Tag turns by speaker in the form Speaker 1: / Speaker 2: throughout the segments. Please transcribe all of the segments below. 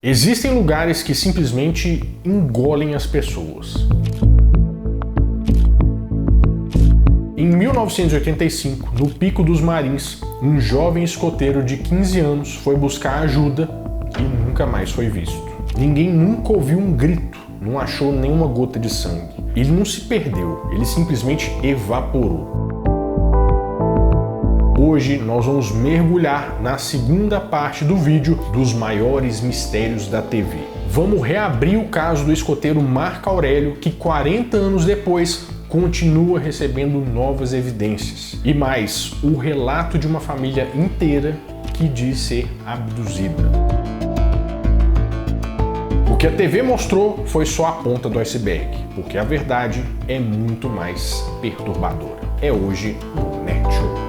Speaker 1: Existem lugares que simplesmente engolem as pessoas. Em 1985, no Pico dos Marins, um jovem escoteiro de 15 anos foi buscar ajuda e nunca mais foi visto. Ninguém nunca ouviu um grito, não achou nenhuma gota de sangue. Ele não se perdeu, ele simplesmente evaporou. Hoje nós vamos mergulhar na segunda parte do vídeo dos maiores mistérios da TV. Vamos reabrir o caso do escoteiro Marco Aurélio, que 40 anos depois continua recebendo novas evidências. E mais, o relato de uma família inteira que diz ser abduzida. O que a TV mostrou foi só a ponta do iceberg, porque a verdade é muito mais perturbadora. É hoje no Nerd Show.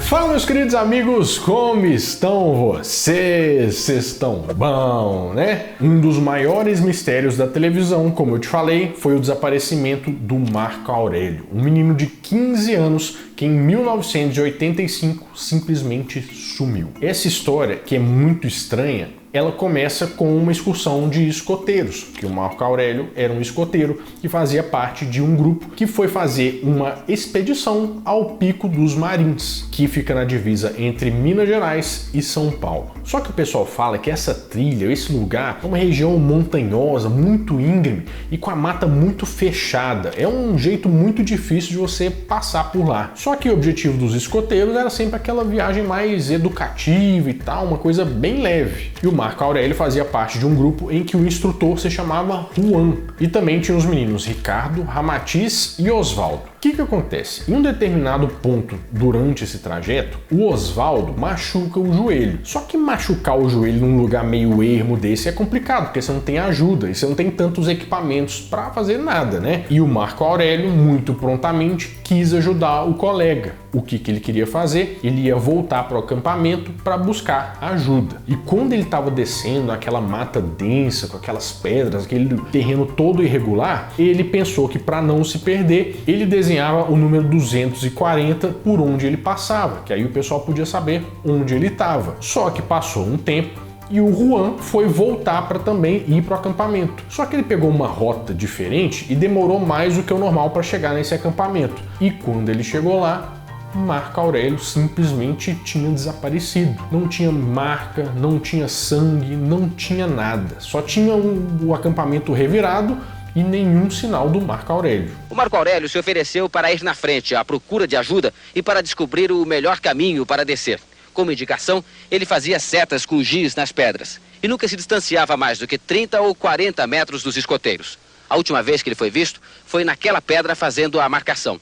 Speaker 1: Fala, meus queridos amigos, como estão vocês? Vocês estão bom, né? Um dos maiores mistérios da televisão, como eu te falei, foi o desaparecimento do Marco Aurélio, um menino de 15 anos que em 1985 simplesmente sumiu. Essa história, que é muito estranha, ela começa com uma excursão de escoteiros, que o Marco Aurélio era um escoteiro que fazia parte de um grupo que foi fazer uma expedição ao Pico dos Marins, que fica na divisa entre Minas Gerais e São Paulo. Só que o pessoal fala que essa trilha, esse lugar, é uma região montanhosa, muito íngreme e com a mata muito fechada. É um jeito muito difícil de você passar por lá. Só que o objetivo dos escoteiros era sempre aquela viagem mais educativa e tal, uma coisa bem leve. E o Marco Aurélio fazia parte de um grupo em que o instrutor se chamava Juan. E também tinha os meninos Ricardo, Ramatiz e Osvaldo. O que acontece? Em um determinado ponto durante esse trajeto, o Osvaldo machuca o joelho. Só que machucar o joelho num lugar meio ermo desse é complicado, porque você não tem ajuda e você não tem tantos equipamentos para fazer nada, né? E o Marco Aurélio, muito prontamente, quis ajudar o colega. O que ele queria fazer? Ele ia voltar para o acampamento para buscar ajuda. E quando ele estava descendo aquela mata densa, com aquelas pedras, aquele terreno todo irregular, ele pensou que para não se perder, ele desenhava o número 240 por onde ele passava, que aí o pessoal podia saber onde ele estava. Só que passou um tempo e o Juan foi voltar para também ir para o acampamento. Só que ele pegou uma rota diferente e demorou mais do que o normal para chegar nesse acampamento. E quando ele chegou lá, Marco Aurélio simplesmente tinha desaparecido. Não tinha marca, não tinha sangue, não tinha nada. Só tinha o acampamento revirado e nenhum sinal do Marco Aurélio.
Speaker 2: O Marco Aurélio se ofereceu para ir na frente à procura de ajuda e para descobrir o melhor caminho para descer. Como indicação, ele fazia setas com giz nas pedras e nunca se distanciava mais do que 30 ou 40 metros dos escoteiros. A última vez que ele foi visto foi naquela pedra fazendo a marcação.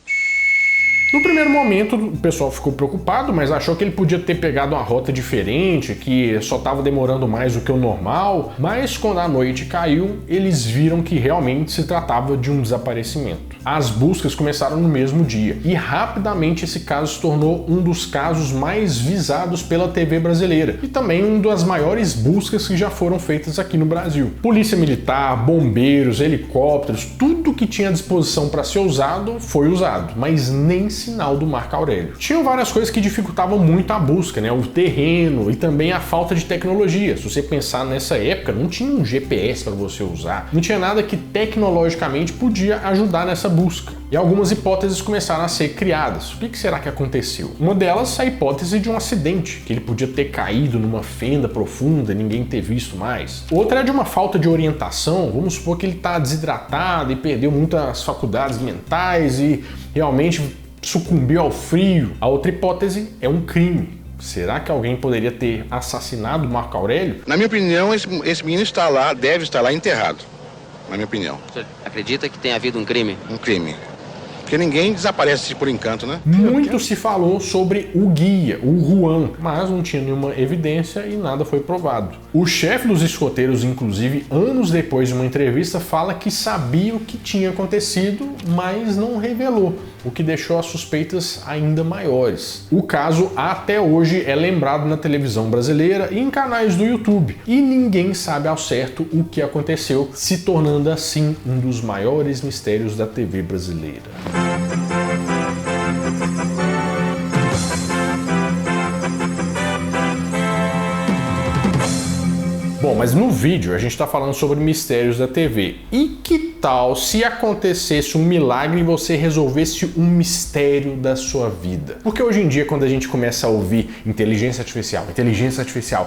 Speaker 1: No primeiro momento, o pessoal ficou preocupado, mas achou que ele podia ter pegado uma rota diferente, que só estava demorando mais do que o normal. Mas quando a noite caiu, eles viram que realmente se tratava de um desaparecimento. As buscas começaram no mesmo dia e rapidamente esse caso se tornou um dos casos mais visados pela TV brasileira e também uma das maiores buscas que já foram feitas aqui no Brasil. Polícia Militar, bombeiros, helicópteros, tudo que tinha à disposição para ser usado foi usado, mas nem sinal do Marco Aurélio. Tinham várias coisas que dificultavam muito a busca, né? O terreno e também a falta de tecnologia. Se você pensar nessa época, não tinha um GPS para você usar, não tinha nada que tecnologicamente podia ajudar nessa busca. E algumas hipóteses começaram a ser criadas. O que será que aconteceu? Uma delas é a hipótese de um acidente, que ele podia ter caído numa fenda profunda e ninguém ter visto mais. Outra é de uma falta de orientação. Vamos supor que ele está desidratado e perdeu muitas faculdades mentais e realmente sucumbiu ao frio. A outra hipótese é um crime. Será que alguém poderia ter assassinado Marco Aurélio?
Speaker 3: Na minha opinião, esse menino está lá, deve estar lá enterrado. Na minha opinião.
Speaker 2: Você acredita que tenha havido um crime?
Speaker 3: Um crime. Porque ninguém desaparece por encanto, né?
Speaker 1: Muito se falou sobre o guia, o Juan, mas não tinha nenhuma evidência e nada foi provado. O chefe dos escoteiros, inclusive, anos depois de uma entrevista, fala que sabia o que tinha acontecido, mas não revelou. o que deixou as suspeitas ainda maiores. O caso até hoje é lembrado na televisão brasileira e em canais do YouTube, e ninguém sabe ao certo o que aconteceu, se tornando assim um dos maiores mistérios da TV brasileira. Bom, mas no vídeo a gente está falando sobre mistérios da TV. E que tal se acontecesse um milagre e você resolvesse um mistério da sua vida? Porque hoje em dia, quando a gente começa a ouvir inteligência artificial,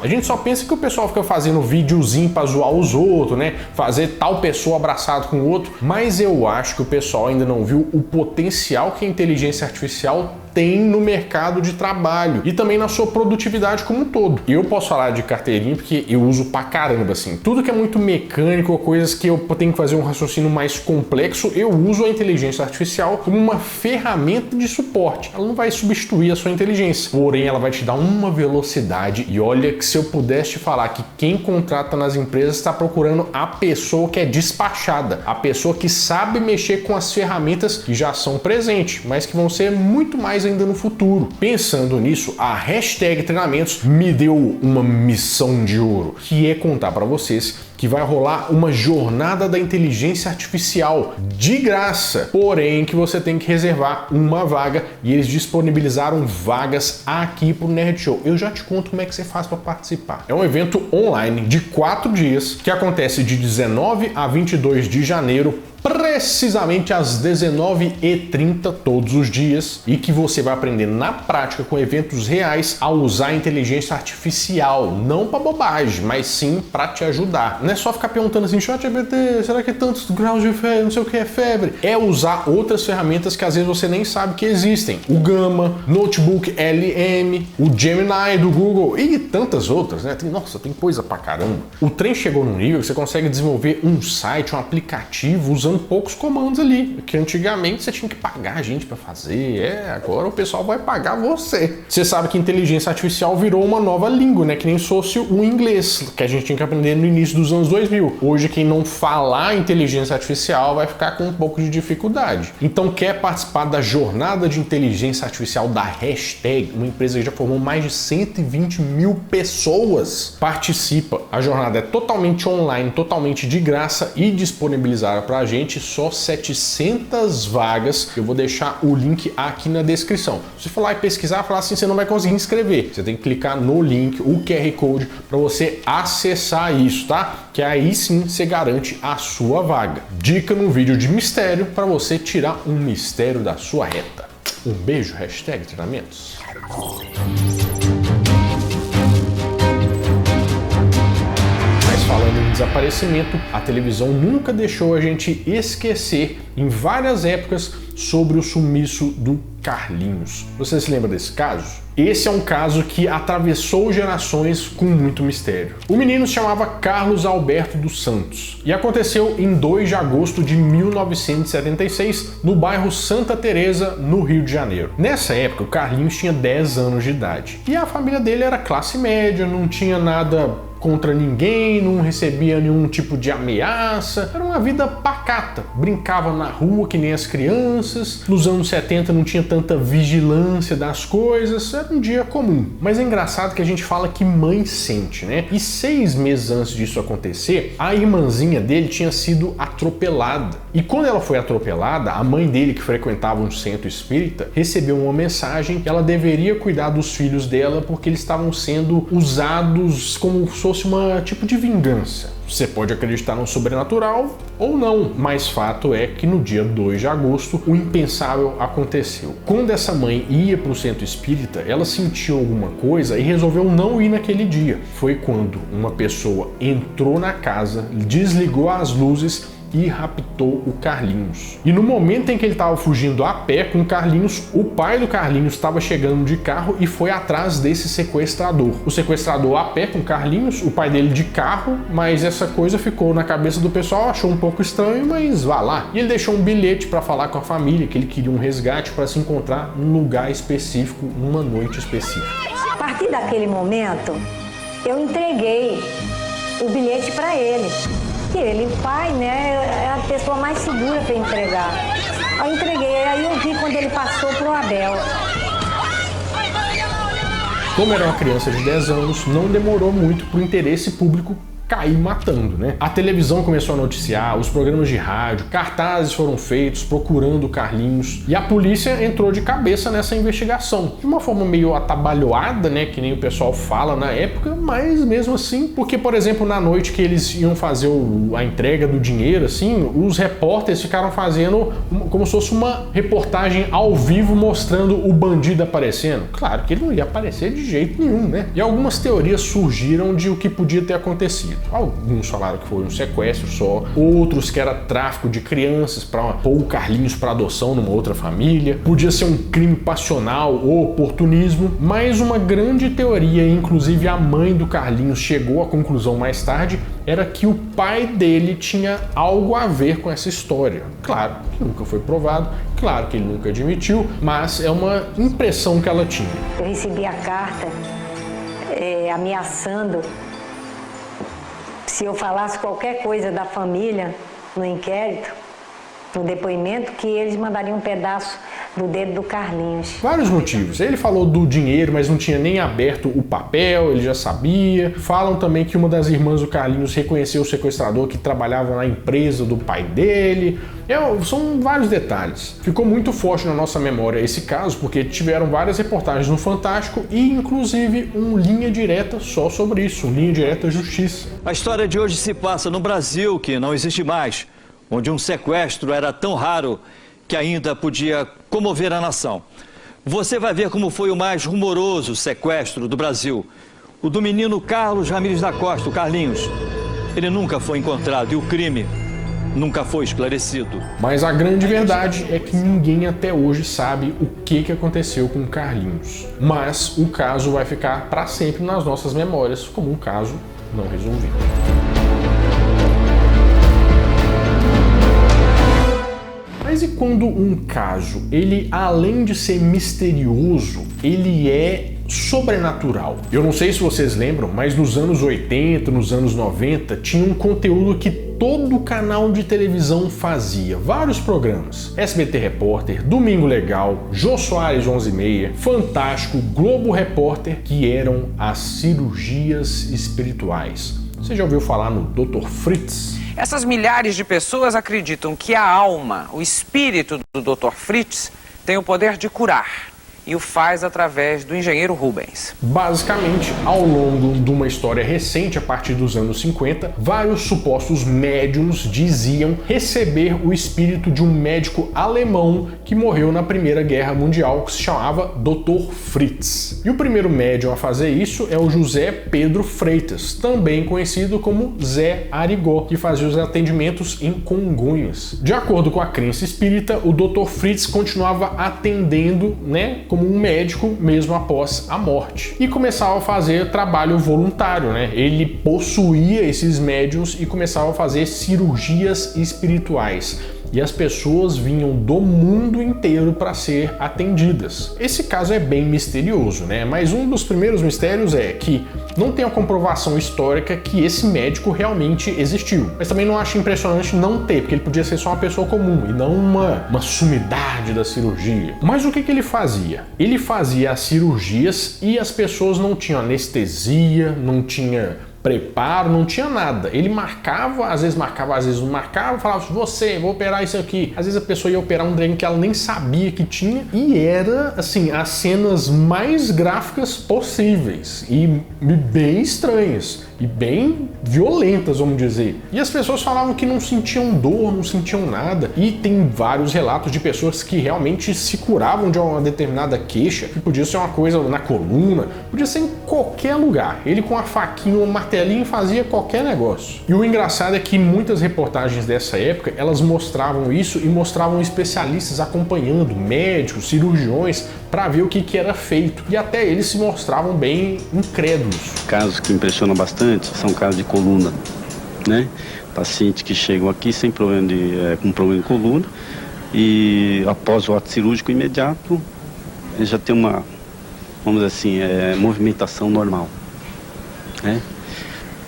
Speaker 1: a gente só pensa que o pessoal fica fazendo videozinho para zoar os outros, né? Fazer tal pessoa abraçado com o outro. Mas eu acho que o pessoal ainda não viu o potencial que a inteligência artificial tem no mercado de trabalho e também na sua produtividade como um todo. E eu posso falar de carteirinha porque eu uso pra caramba, assim. Tudo que é muito mecânico, coisas que eu tenho que fazer um raciocínio mais complexo, eu uso a inteligência artificial como uma ferramenta de suporte. Ela não vai substituir a sua inteligência, porém ela vai te dar uma velocidade. E olha que se eu pudesse te falar que quem contrata nas empresas está procurando a pessoa que é despachada, a pessoa que sabe mexer com as ferramentas que já são presentes, mas que vão ser muito mais ainda no futuro. Pensando nisso, a hashtag Treinamentos me deu uma missão de ouro, que é contar para vocês que vai rolar uma jornada da inteligência artificial de graça, porém que você tem que reservar uma vaga e eles disponibilizaram vagas aqui pro Nerd Show. Eu já te conto como é que você faz para participar. É um evento online de 4 dias que acontece de 19 a 22 de janeiro, precisamente às 19h30 todos os dias, e que você vai aprender na prática com eventos reais a usar a inteligência artificial, não para bobagem, mas sim para te ajudar. Não é só ficar perguntando assim, ChatGPT, será que é tantos graus de febre, não sei o que é febre? É usar outras ferramentas que às vezes você nem sabe que existem. O Gama, Notebook LM, o Gemini do Google e tantas outras, né? Nossa, tem coisa pra caramba. O trem chegou num nível que você consegue desenvolver um site, um aplicativo usando poucos comandos ali, que antigamente você tinha que pagar a gente para fazer, agora o pessoal vai pagar você. Você sabe que inteligência artificial virou uma nova língua, né? Que nem se fosse o inglês, que a gente tinha que aprender no início dos anos 2000. Hoje quem não falar inteligência artificial vai ficar com um pouco de dificuldade. Então quer participar da jornada de inteligência artificial da hashtag, uma empresa que já formou mais de 120 mil pessoas? Participa. A jornada é totalmente online, totalmente de graça e disponibilizada para a gente só 700 vagas. Eu vou deixar o link aqui na descrição. Se você for lá e pesquisar, falar assim, você não vai conseguir inscrever. Você tem que clicar no link, o QR Code, para você acessar isso, tá? Que aí sim você garante a sua vaga. Dica no vídeo de mistério para você tirar um mistério da sua reta. Um beijo, hashtag Treinamentos. Falando em desaparecimento, a televisão nunca deixou a gente esquecer em várias épocas sobre o sumiço do Carlinhos. Você se lembra desse caso? Esse é um caso que atravessou gerações com muito mistério. O menino se chamava Carlos Alberto dos Santos e aconteceu em 2 de agosto de 1976 no bairro Santa Teresa, no Rio de Janeiro. Nessa época, o Carlinhos tinha 10 anos de idade e a família dele era classe média, não tinha nada contra ninguém, não recebia nenhum tipo de ameaça, era uma vida pacata, brincava na rua que nem as crianças. Nos anos 70 não tinha tanta vigilância das coisas, era um dia comum. Mas é engraçado que a gente fala que mãe sente, né? E 6 meses antes disso acontecer, a irmãzinha dele tinha sido atropelada. E quando ela foi atropelada, a mãe dele, que frequentava um centro espírita, recebeu uma mensagem que ela deveria cuidar dos filhos dela porque eles estavam sendo usados como se fosse uma tipo de vingança. Você pode acreditar no sobrenatural ou não, mas fato é que no dia 2 de agosto o impensável aconteceu. Quando essa mãe ia para o centro espírita, ela sentiu alguma coisa e resolveu não ir naquele dia. Foi quando uma pessoa entrou na casa, desligou as luzes e raptou o Carlinhos. E no momento em que ele estava fugindo a pé com o Carlinhos, o pai do Carlinhos estava chegando de carro e foi atrás desse sequestrador. O sequestrador a pé com o Carlinhos, o pai dele de carro, mas essa coisa ficou na cabeça do pessoal, achou um pouco estranho, mas vá lá. E ele deixou um bilhete para falar com a família que ele queria um resgate para se encontrar num lugar específico, numa noite específica.
Speaker 4: A partir daquele momento, eu entreguei o bilhete para ele. que ele, o pai, né, é a pessoa mais segura para entregar. Eu entreguei, aí eu vi quando ele passou pro Abel.
Speaker 1: Como era uma criança de 10 anos, não demorou muito para o interesse público cair matando, né? A televisão começou a noticiar, os programas de rádio, cartazes foram feitos procurando o Carlinhos e a polícia entrou de cabeça nessa investigação. De uma forma meio atabalhoada, né? Que nem o pessoal fala na época, mas mesmo assim, porque, por exemplo, na noite que eles iam fazer a entrega do dinheiro, assim, os repórteres ficaram fazendo como se fosse uma reportagem ao vivo mostrando o bandido aparecendo. Claro que ele não ia aparecer de jeito nenhum, né? E algumas teorias surgiram de o que podia ter acontecido. Alguns falaram que foi um sequestro só, outros que era tráfico de crianças para pôr o Carlinhos para adoção numa outra família, podia ser um crime passional ou oportunismo, mas uma grande teoria, inclusive a mãe do Carlinhos chegou à conclusão mais tarde, era que o pai dele tinha algo a ver com essa história. Claro que nunca foi provado, claro que ele nunca admitiu, mas é uma impressão que ela tinha.
Speaker 4: Eu recebi a carta ameaçando se eu falasse qualquer coisa da família no inquérito, no depoimento, que eles mandariam um pedaço do dedo do Carlinhos.
Speaker 1: Vários motivos. Ele falou do dinheiro, mas não tinha nem aberto o papel, ele já sabia. Falam também que uma das irmãs do Carlinhos reconheceu o sequestrador que trabalhava na empresa do pai dele. São vários detalhes. Ficou muito forte na nossa memória esse caso, porque tiveram várias reportagens no Fantástico e, inclusive, um Linha Direta só sobre isso, um Linha Direta Justiça.
Speaker 5: A história de hoje se passa no Brasil, que não existe mais, onde um sequestro era tão raro que ainda podia comover a nação. Você vai ver como foi o mais rumoroso sequestro do Brasil. O do menino Carlos Ramírez da Costa, o Carlinhos. Ele nunca foi encontrado e o crime nunca foi esclarecido.
Speaker 1: Mas a grande verdade é que ninguém até hoje sabe o que aconteceu com o Carlinhos. Mas o caso vai ficar para sempre nas nossas memórias como um caso não resolvido. Mas e quando um caso, ele além de ser misterioso, ele é sobrenatural? Eu não sei se vocês lembram, mas nos anos 80, nos anos 90, tinha um conteúdo que todo canal de televisão fazia, vários programas. SBT Repórter, Domingo Legal, Jô Soares 11h30, Fantástico, Globo Repórter, que eram as cirurgias espirituais. Você já ouviu falar no Dr. Fritz?
Speaker 6: Essas milhares de pessoas acreditam que a alma, o espírito do Dr. Fritz, tem o poder de curar. E o faz através do engenheiro Rubens.
Speaker 1: Basicamente, ao longo de uma história recente, a partir dos anos 50, vários supostos médiums diziam receber o espírito de um médico alemão que morreu na Primeira Guerra Mundial, que se chamava Dr. Fritz. E o primeiro médium a fazer isso é o José Pedro Freitas, também conhecido como Zé Arigó, que fazia os atendimentos em Congonhas. De acordo com a crença espírita, o Dr. Fritz continuava atendendo, como um médico mesmo após a morte. E começava a fazer trabalho voluntário, Ele possuía esses médiuns e começava a fazer cirurgias espirituais. E as pessoas vinham do mundo inteiro para ser atendidas. Esse caso é bem misterioso, Mas um dos primeiros mistérios é que não tem a comprovação histórica que esse médico realmente existiu. Mas também não acho impressionante não ter, porque ele podia ser só uma pessoa comum e não uma sumidade da cirurgia. Mas o que ele fazia? Ele fazia as cirurgias e as pessoas não tinham anestesia, não tinha preparo, não tinha nada. Ele marcava, às vezes não marcava, falava, vou operar isso aqui. Às vezes a pessoa ia operar um trem que ela nem sabia que tinha e era, assim, as cenas mais gráficas possíveis e bem estranhas e bem violentas, vamos dizer. E as pessoas falavam que não sentiam dor, não sentiam nada. E tem vários relatos de pessoas que realmente se curavam de uma determinada queixa, que podia ser uma coisa na coluna, podia ser em qualquer lugar. Ele com a faquinha, um martelinho, fazia qualquer negócio. E o engraçado é que muitas reportagens dessa época, elas mostravam isso e mostravam especialistas acompanhando, médicos, cirurgiões, para ver o que era feito. E até eles se mostravam bem incrédulos.
Speaker 7: Casos que impressionam bastante são casos de coluna, Pacientes que chegam aqui sem problema com problema de coluna e após o ato cirúrgico imediato, ele já tem uma, vamos dizer assim, movimentação normal,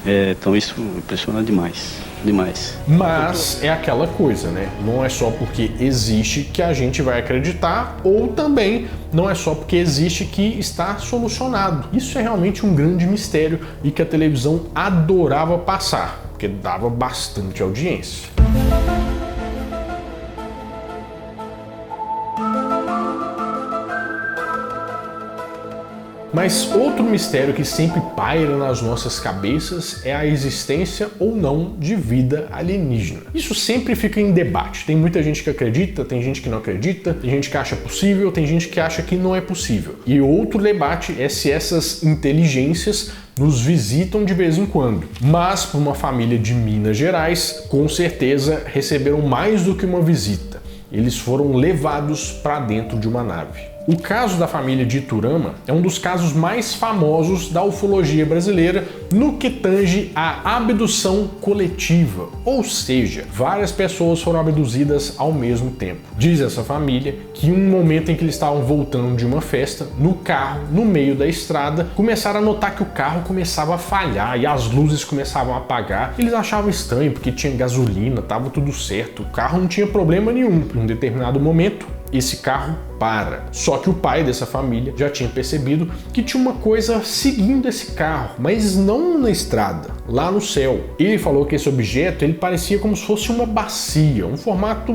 Speaker 7: Então isso impressiona demais. demais.
Speaker 1: Mas é aquela coisa, né? Não é só porque existe que a gente vai acreditar, ou também não é só porque existe que está solucionado. Isso é realmente um grande mistério e que a televisão adorava passar, porque dava bastante audiência. Mas outro mistério que sempre paira nas nossas cabeças é a existência ou não de vida alienígena. Isso sempre fica em debate. Tem muita gente que acredita, tem gente que não acredita, tem gente que acha possível, tem gente que acha que não é possível. E outro debate é se essas inteligências nos visitam de vez em quando. Mas, para uma família de Minas Gerais, com certeza receberam mais do que uma visita. Eles foram levados para dentro de uma nave. O caso da família de Iturama é um dos casos mais famosos da ufologia brasileira no que tange à abdução coletiva, ou seja, várias pessoas foram abduzidas ao mesmo tempo. Diz essa família que em um momento em que eles estavam voltando de uma festa, no carro, no meio da estrada, começaram a notar que o carro começava a falhar e as luzes começavam a apagar. Eles achavam estranho porque tinha gasolina, estava tudo certo, o carro não tinha problema nenhum. Em um determinado momento, esse carro para. Só que o pai dessa família já tinha percebido que tinha uma coisa seguindo esse carro, mas não na estrada, lá no céu. Ele falou que esse objeto ele parecia como se fosse uma bacia, um formato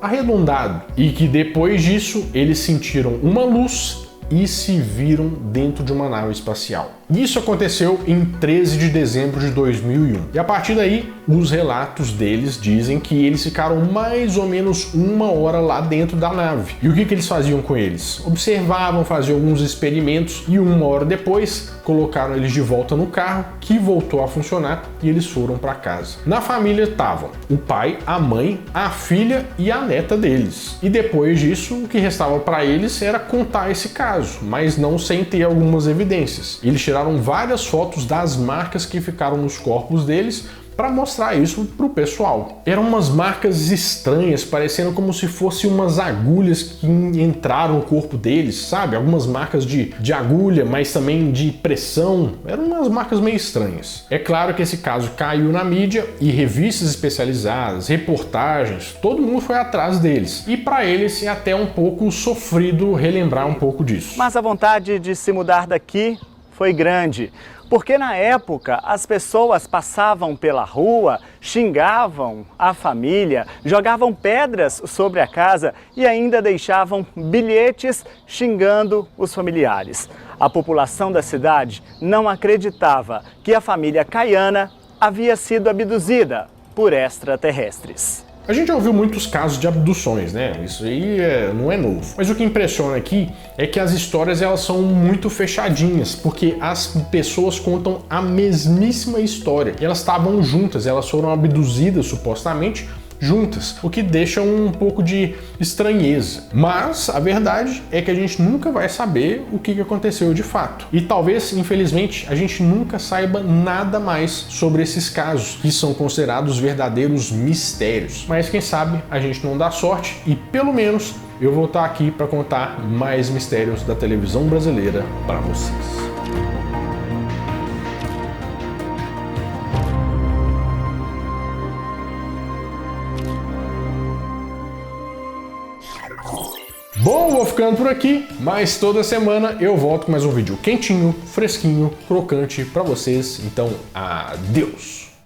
Speaker 1: arredondado, e que depois disso eles sentiram uma luz e se viram dentro de uma nave espacial. Isso aconteceu em 13 de dezembro de 2001. E a partir daí, os relatos deles dizem que eles ficaram mais ou menos 1 hora lá dentro da nave. E o que eles faziam com eles? Observavam, faziam alguns experimentos e 1 hora depois colocaram eles de volta no carro, que voltou a funcionar e eles foram para casa. Na família estavam o pai, a mãe, a filha e a neta deles. E depois disso, o que restava para eles era contar esse caso, mas não sem ter algumas evidências. Eles tiraram várias fotos das marcas que ficaram nos corpos deles para mostrar isso pro pessoal. Eram umas marcas estranhas, parecendo como se fossem umas agulhas que entraram no corpo deles, sabe? Algumas marcas de agulha, mas também de pressão. Eram umas marcas meio estranhas. É claro que esse caso caiu na mídia e revistas especializadas, reportagens, todo mundo foi atrás deles. E para eles é até um pouco sofrido relembrar um pouco disso.
Speaker 8: Mas a vontade de se mudar daqui foi grande, porque na época as pessoas passavam pela rua, xingavam a família, jogavam pedras sobre a casa e ainda deixavam bilhetes xingando os familiares. A população da cidade não acreditava que a família Caiana havia sido abduzida por extraterrestres.
Speaker 1: A gente já ouviu muitos casos de abduções, né? Isso aí não é novo. Mas o que impressiona aqui é que as histórias elas são muito fechadinhas, porque as pessoas contam a mesmíssima história. E elas estavam juntas, elas foram abduzidas supostamente juntas, o que deixa um pouco de estranheza. Mas a verdade é que a gente nunca vai saber o que aconteceu de fato. E talvez, infelizmente, a gente nunca saiba nada mais sobre esses casos, que são considerados verdadeiros mistérios. Mas quem sabe a gente não dá sorte e pelo menos eu vou estar aqui para contar mais mistérios da televisão brasileira para vocês. Bom, vou ficando por aqui, mas toda semana eu volto com mais um vídeo quentinho, fresquinho, crocante pra vocês. Então, adeus!